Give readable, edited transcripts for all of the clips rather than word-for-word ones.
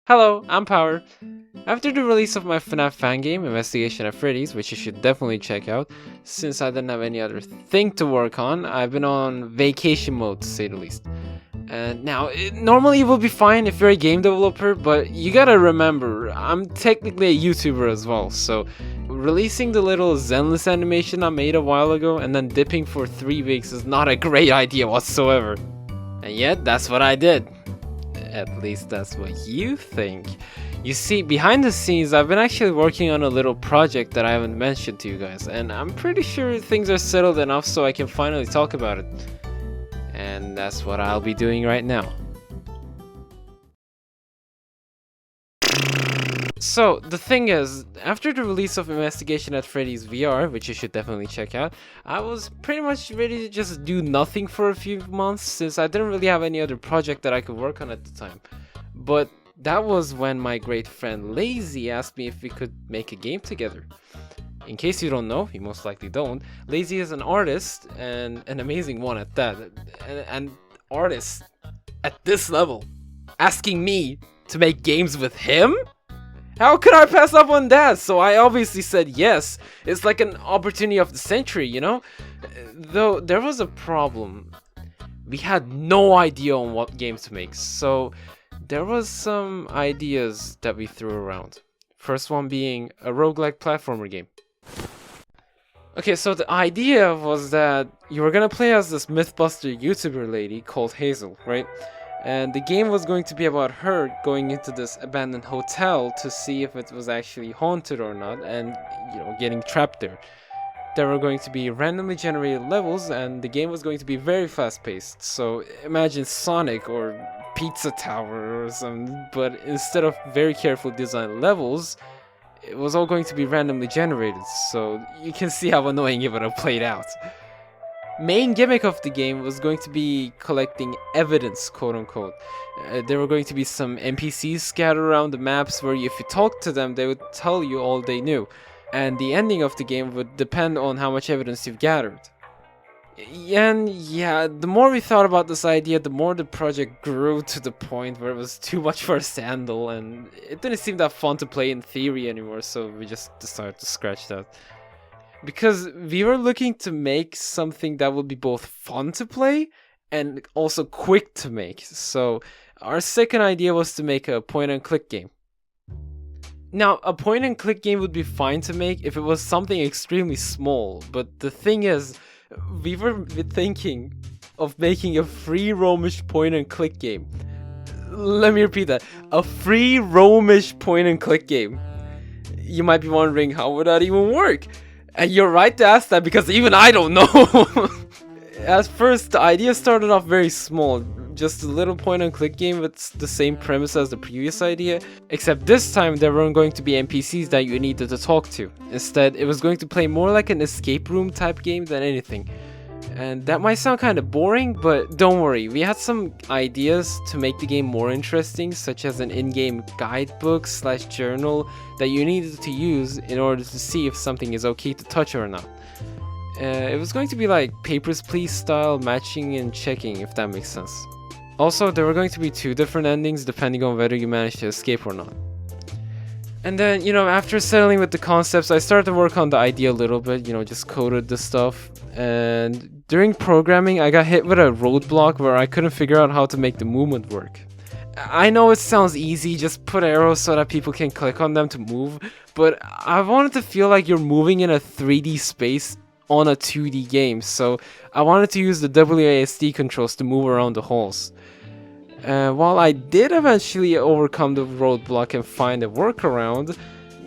Hello, I'm Pwerrr. After the release of my FNAF fan game, Investigation at Freddy's, which you should definitely check out, since I didn't have any other thing to work on, I've been on vacation mode to say the least. And now, normally it would be fine if you're a game developer, but you gotta remember, I'm technically a YouTuber as well, so releasing the little Zenless animation I made a while ago and then dipping for 3 weeks is not a great idea whatsoever. And yet, that's what I did. At least that's what you think. You see, behind the scenes, I've been actually working on a little project that I haven't mentioned to you guys, and I'm pretty sure things are settled enough so I can finally talk about it. And that's what I'll be doing right now. So, the thing is, after the release of Investigation at Freddy's VR, which you should definitely check out, I was pretty much ready to just do nothing for a few months since I didn't really have any other project that I could work on at the time. But that was when my great friend Lazy asked me if we could make a game together. In case you don't know, you most likely don't, Lazy is an artist, and an amazing one at that. And artist at this level, asking me to make games with him? How could I pass up on that? So I obviously said yes. It's like an opportunity of the century, you know? Though there was a problem. We had no idea on what game to make, so there was some ideas that we threw around. First one being a roguelike platformer game. Okay, so the idea was that you were gonna play as this Mythbuster YouTuber lady called Hazel, right? And the game was going to be about her going into this abandoned hotel to see if it was actually haunted or not, and, you know, getting trapped there. There were going to be randomly generated levels, and the game was going to be very fast-paced. So imagine Sonic or Pizza Tower or something, but instead of very carefully designed levels, it was all going to be randomly generated. So you can see how annoying it would have played out. Main gimmick of the game was going to be collecting evidence, quote unquote. There were going to be some NPCs scattered around the maps where if you talked to them, they would tell you all they knew. And the ending of the game would depend on how much evidence you've gathered. And yeah, the more we thought about this idea, the more the project grew to the point where it was too much for us to handle, and it didn't seem that fun to play in theory anymore, so we just decided to scratch that. Because we were looking to make something that would be both fun to play and also quick to make. So our second idea was to make a point-and-click game. Now, a point-and-click game would be fine to make if it was something extremely small. But the thing is, we were thinking of making a free roamish point-and-click game. Let me repeat that. A free roamish point-and-click game. You might be wondering, how would that even work? And you're right to ask that because even I don't know. At first, the idea started off very small. Just a little point-and-click game with the same premise as the previous idea. Except this time, there weren't going to be NPCs that you needed to talk to. Instead, it was going to play more like an escape room type game than anything. And that might sound kind of boring, but don't worry. We had some ideas to make the game more interesting, such as an in-game guidebook / journal that you needed to use in order to see if something is okay to touch or not. It was going to be like Papers, Please style matching and checking, if that makes sense. Also, there were going to be 2 different endings depending on whether you managed to escape or not. And then, you know, after settling with the concepts, I started to work on the idea a little bit, you know, just coded the stuff. And during programming, I got hit with a roadblock where I couldn't figure out how to make the movement work. I know it sounds easy, just put arrows so that people can click on them to move, but I wanted to feel like you're moving in a 3D space on a 2D game, so I wanted to use the WASD controls to move around the halls. While I did eventually overcome the roadblock and find a workaround,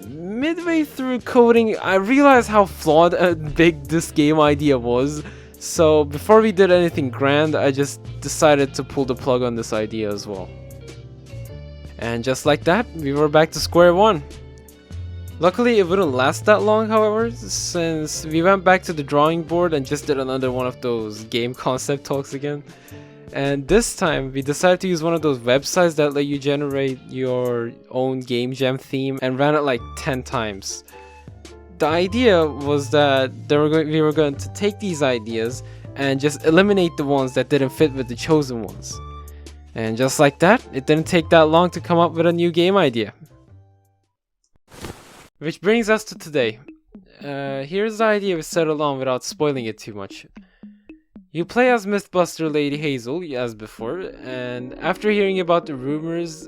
midway through coding, I realized how flawed and big this game idea was. So before we did anything grand, I just decided to pull the plug on this idea as well. And just like that, we were back to square one. Luckily, it wouldn't last that long, however, since we went back to the drawing board and just did another one of those game concept talks again. And this time, we decided to use one of those websites that let you generate your own game jam theme and ran it like 10 times. The idea was that we were going to take these ideas and just eliminate the ones that didn't fit with the chosen ones. And just like that, it didn't take that long to come up with a new game idea. Which brings us to today. Here's the idea we settled on without spoiling it too much. You play as Mythbuster Lady Hazel, as before, and after hearing about the rumors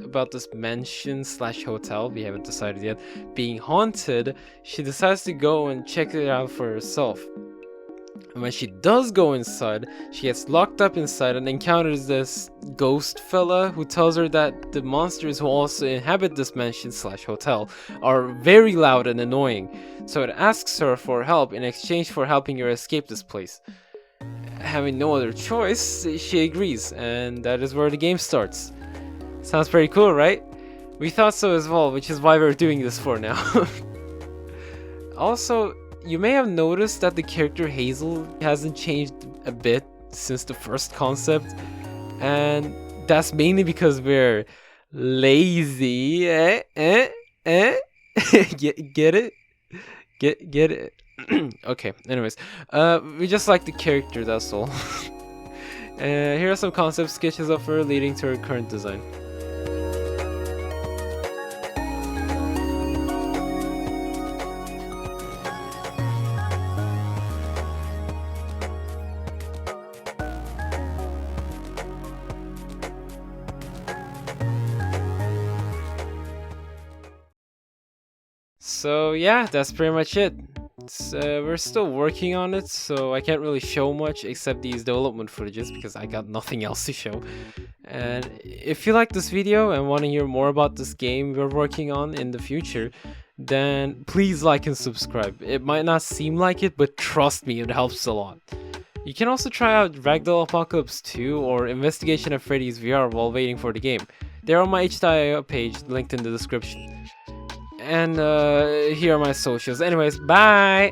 about this mansion / hotel, we haven't decided yet, being haunted, she decides to go and check it out for herself. And when she does go inside, she gets locked up inside and encounters this ghost fella who tells her that the monsters who also inhabit this mansion / hotel are very loud and annoying, so it asks her for help in exchange for helping her escape this place. Having no other choice, she agrees, and that is where the game starts. Sounds pretty cool, right? We thought so as well, which is why we're doing this for now. Also, you may have noticed that the character Hazel hasn't changed a bit since the first concept, and that's mainly because we're lazy. Get it? Get it? Okay, anyways, we just like the character, that's all. Here are some concept sketches of her leading to her current design. So yeah, that's pretty much it. We're still working on it, so I can't really show much except these development footages because I got nothing else to show. And if you like this video and want to hear more about this game we're working on in the future, then please like and subscribe. It might not seem like it, but trust me, it helps a lot. You can also try out Ragdoll Apocalypse 2 or Investigation at Freddy's VR while waiting for the game. They're on my itch.io page, linked in the description. And here are my socials. Anyways, bye!